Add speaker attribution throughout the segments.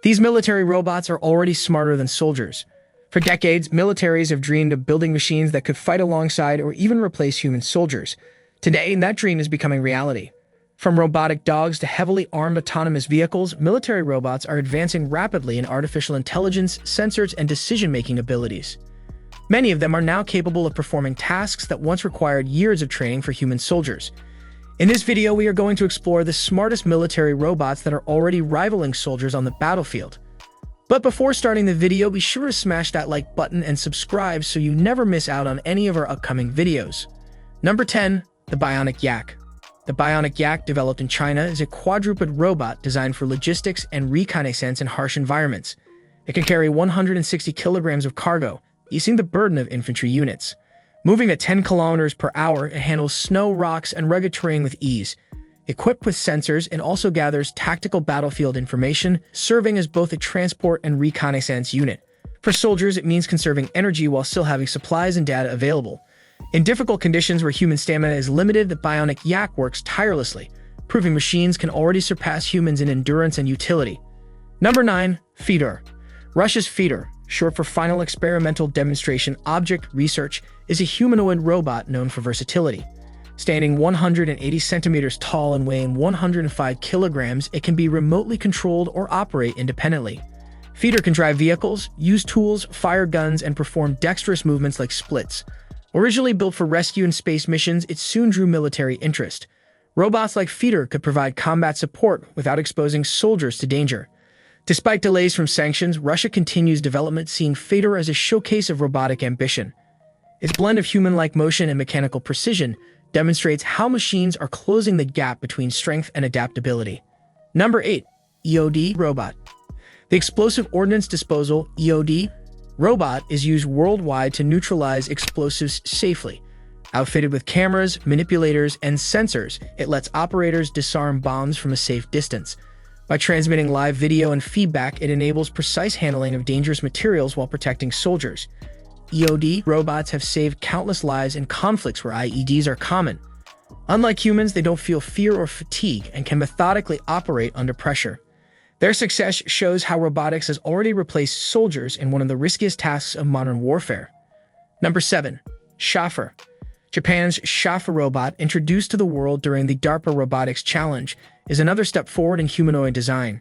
Speaker 1: These military robots are already smarter than soldiers. For decades, militaries have dreamed of building machines that could fight alongside or even replace human soldiers. Today, that dream is becoming reality. From robotic dogs to heavily armed autonomous vehicles, military robots are advancing rapidly in artificial intelligence, sensors, and decision-making abilities. Many of them are now capable of performing tasks that once required years of training for human soldiers. In this video, we are going to explore the smartest military robots that are already rivaling soldiers on the battlefield. But before starting the video, be sure to smash that like button and subscribe so you never miss out on any of our upcoming videos. Number 10. The Bionic Yak. The Bionic Yak, developed in China, is a quadruped robot designed for logistics and reconnaissance in harsh environments. It can carry 160 kilograms of cargo, easing the burden of infantry units. Moving at 10 kilometers per hour, it handles snow, rocks, and rugged terrain with ease. Equipped with sensors, it also gathers tactical battlefield information, serving as both a transport and reconnaissance unit. For soldiers, it means conserving energy while still having supplies and data available. In difficult conditions where human stamina is limited, the Bionic Yak works tirelessly, proving machines can already surpass humans in endurance and utility. Number 9. Feeder. Russia's Feeder, short for Final Experimental Demonstration Object Research, is a humanoid robot known for versatility. Standing 180 centimeters tall and weighing 105 kilograms, it can be remotely controlled or operate independently. Feeder can drive vehicles, use tools, fire guns, and perform dexterous movements like splits. Originally built for rescue and space missions, it soon drew military interest. Robots like Feeder could provide combat support without exposing soldiers to danger. Despite delays from sanctions, Russia continues development, seeing Feeder as a showcase of robotic ambition. Its blend of human-like motion and mechanical precision demonstrates how machines are closing the gap between strength and adaptability. Number 8. EOD Robot. The Explosive Ordnance Disposal (EOD) robot is used worldwide to neutralize explosives safely. Outfitted with cameras, manipulators, and sensors, it lets operators disarm bombs from a safe distance. By transmitting live video and feedback, it enables precise handling of dangerous materials while protecting soldiers. EOD robots have saved countless lives in conflicts where IEDs are common. Unlike humans, they don't feel fear or fatigue and can methodically operate under pressure. Their success shows how robotics has already replaced soldiers in one of the riskiest tasks of modern warfare. Number 7. Schaffer. Japan's Schaffer robot, introduced to the world during the DARPA Robotics Challenge, is another step forward in humanoid design.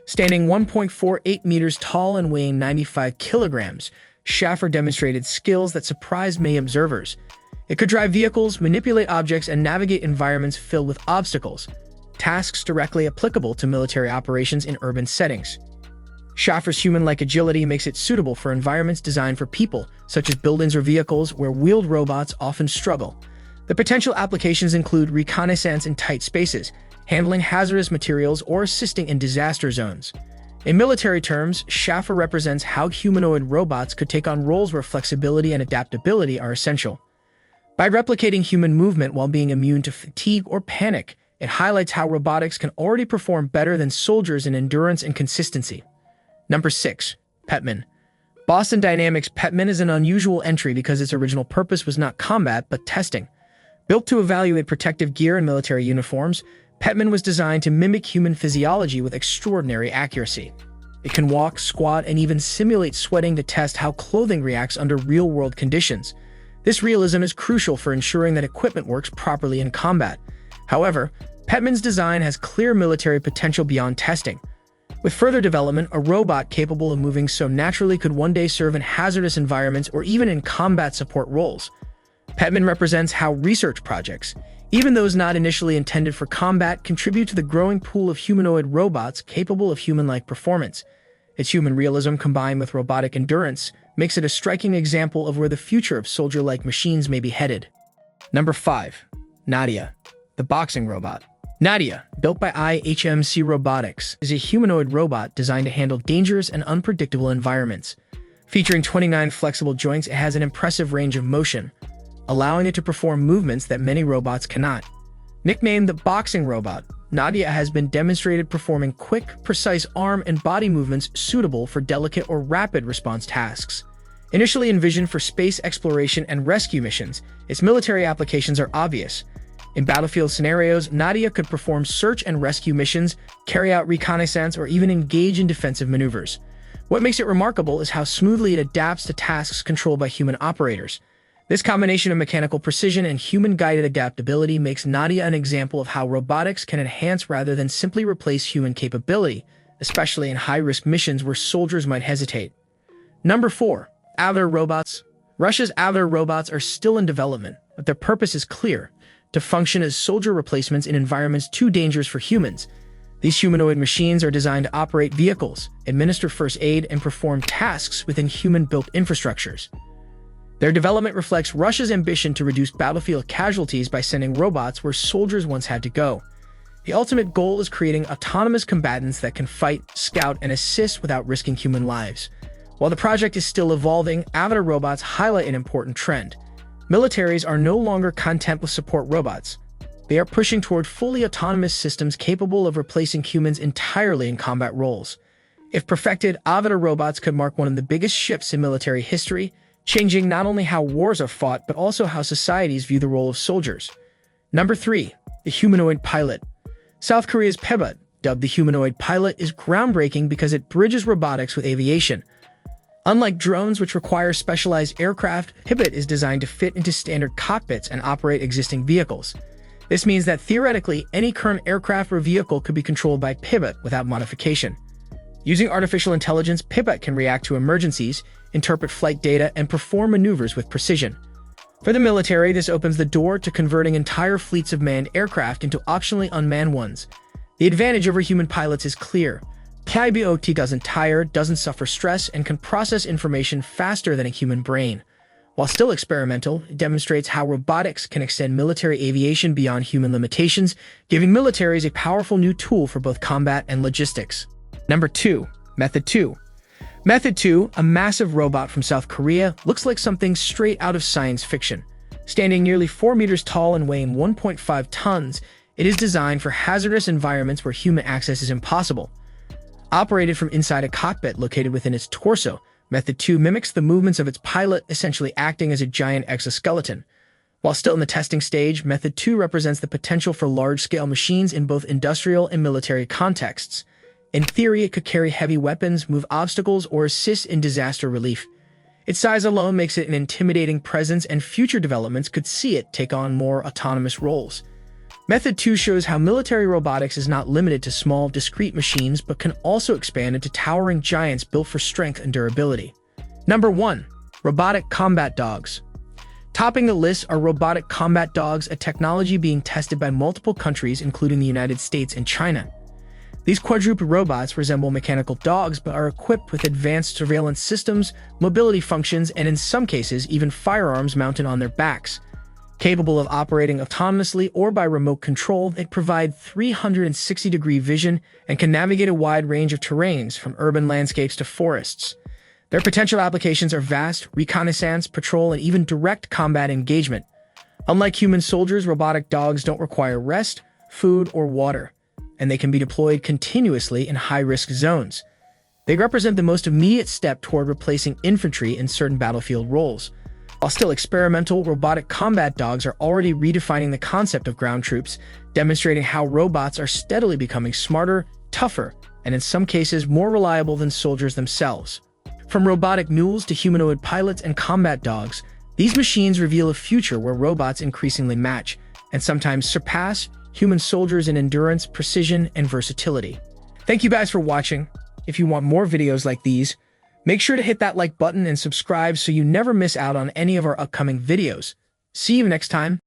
Speaker 1: Standing 1.48 meters tall and weighing 95 kilograms, Schaffer demonstrated skills that surprised many observers. It could drive vehicles, manipulate objects, and navigate environments filled with obstacles, tasks directly applicable to military operations in urban settings. Schaffer's human-like agility makes it suitable for environments designed for people, such as buildings or vehicles where wheeled robots often struggle. The potential applications include reconnaissance in tight spaces, handling hazardous materials, or assisting in disaster zones. In military terms, Schaffer represents how humanoid robots could take on roles where flexibility and adaptability are essential. By replicating human movement while being immune to fatigue or panic, it highlights how robotics can already perform better than soldiers in endurance and consistency. Number 6. Petman. Boston Dynamics Petman is an unusual entry because its original purpose was not combat but testing. Built to evaluate protective gear and military uniforms, Petman was designed to mimic human physiology with extraordinary accuracy. It can walk, squat, and even simulate sweating to test how clothing reacts under real-world conditions. This realism is crucial for ensuring that equipment works properly in combat. However, Petman's design has clear military potential beyond testing. With further development, a robot capable of moving so naturally could one day serve in hazardous environments or even in combat support roles. Petman represents how research projects, even those not initially intended for combat, contribute to the growing pool of humanoid robots capable of human-like performance. Its human realism combined with robotic endurance makes it a striking example of where the future of soldier-like machines may be headed. Number 5. Nadia. The Boxing Robot. Nadia, built by IHMC Robotics, is a humanoid robot designed to handle dangerous and unpredictable environments. Featuring 29 flexible joints, it has an impressive range of motion, allowing it to perform movements that many robots cannot. Nicknamed the Boxing Robot, Nadia has been demonstrated performing quick, precise arm and body movements suitable for delicate or rapid response tasks. Initially envisioned for space exploration and rescue missions, its military applications are obvious. In battlefield scenarios, Nadia could perform search and rescue missions, carry out reconnaissance, or even engage in defensive maneuvers. What makes it remarkable is how smoothly it adapts to tasks controlled by human operators. This combination of mechanical precision and human-guided adaptability makes Nadia an example of how robotics can enhance rather than simply replace human capability, especially in high-risk missions where soldiers might hesitate. Number 4. Avatar robots. Russia's Avatar robots are still in development, but their purpose is clear: to function as soldier replacements in environments too dangerous for humans. These humanoid machines are designed to operate vehicles, administer first aid, and perform tasks within human-built infrastructures. Their development reflects Russia's ambition to reduce battlefield casualties by sending robots where soldiers once had to go. The ultimate goal is creating autonomous combatants that can fight, scout, and assist without risking human lives. While the project is still evolving, Avatar robots highlight an important trend. Militaries are no longer content with support robots. They are pushing toward fully autonomous systems capable of replacing humans entirely in combat roles. If perfected, Avatar robots could mark one of the biggest shifts in military history, changing not only how wars are fought, but also how societies view the role of soldiers. Number 3. The humanoid pilot. South Korea's Pebut, dubbed the humanoid pilot, is groundbreaking because it bridges robotics with aviation. Unlike drones, which require specialized aircraft, Pebut is designed to fit into standard cockpits and operate existing vehicles. This means that theoretically, any current aircraft or vehicle could be controlled by Pebut without modification. Using artificial intelligence, Pebut can react to emergencies, interpret flight data, and perform maneuvers with precision. For the military, this opens the door to converting entire fleets of manned aircraft into optionally unmanned ones. The advantage over human pilots is clear. Pebut doesn't tire, doesn't suffer stress, and can process information faster than a human brain. While still experimental, it demonstrates how robotics can extend military aviation beyond human limitations, giving militaries a powerful new tool for both combat and logistics. Number 2. Method 2. Method 2, a massive robot from South Korea, looks like something straight out of science fiction. Standing nearly 4 meters tall and weighing 1.5 tons, it is designed for hazardous environments where human access is impossible. Operated from inside a cockpit located within its torso, Method 2 mimics the movements of its pilot, essentially acting as a giant exoskeleton. While still in the testing stage, Method 2 represents the potential for large-scale machines in both industrial and military contexts. In theory, it could carry heavy weapons, move obstacles, or assist in disaster relief. Its size alone makes it an intimidating presence, and future developments could see it take on more autonomous roles. Method 2 shows how military robotics is not limited to small, discrete machines, but can also expand into towering giants built for strength and durability. Number 1. Robotic combat dogs. Topping the list are robotic combat dogs, a technology being tested by multiple countries, including the United States and China. These quadruped robots resemble mechanical dogs, but are equipped with advanced surveillance systems, mobility functions, and in some cases, even firearms mounted on their backs. Capable of operating autonomously or by remote control, they provide 360-degree vision and can navigate a wide range of terrains, from urban landscapes to forests. Their potential applications are vast: reconnaissance, patrol, and even direct combat engagement. Unlike human soldiers, robotic dogs don't require rest, food, or water, and they can be deployed continuously in high-risk zones. They represent the most immediate step toward replacing infantry in certain battlefield roles. While still experimental, robotic combat dogs are already redefining the concept of ground troops, demonstrating how robots are steadily becoming smarter, tougher, and in some cases more reliable than soldiers themselves. From robotic mules to humanoid pilots and combat dogs, these machines reveal a future where robots increasingly match, and sometimes surpass, human soldiers in endurance, precision, and versatility. Thank you guys for watching. If you want more videos like these, make sure to hit that like button and subscribe so you never miss out on any of our upcoming videos. See you next time.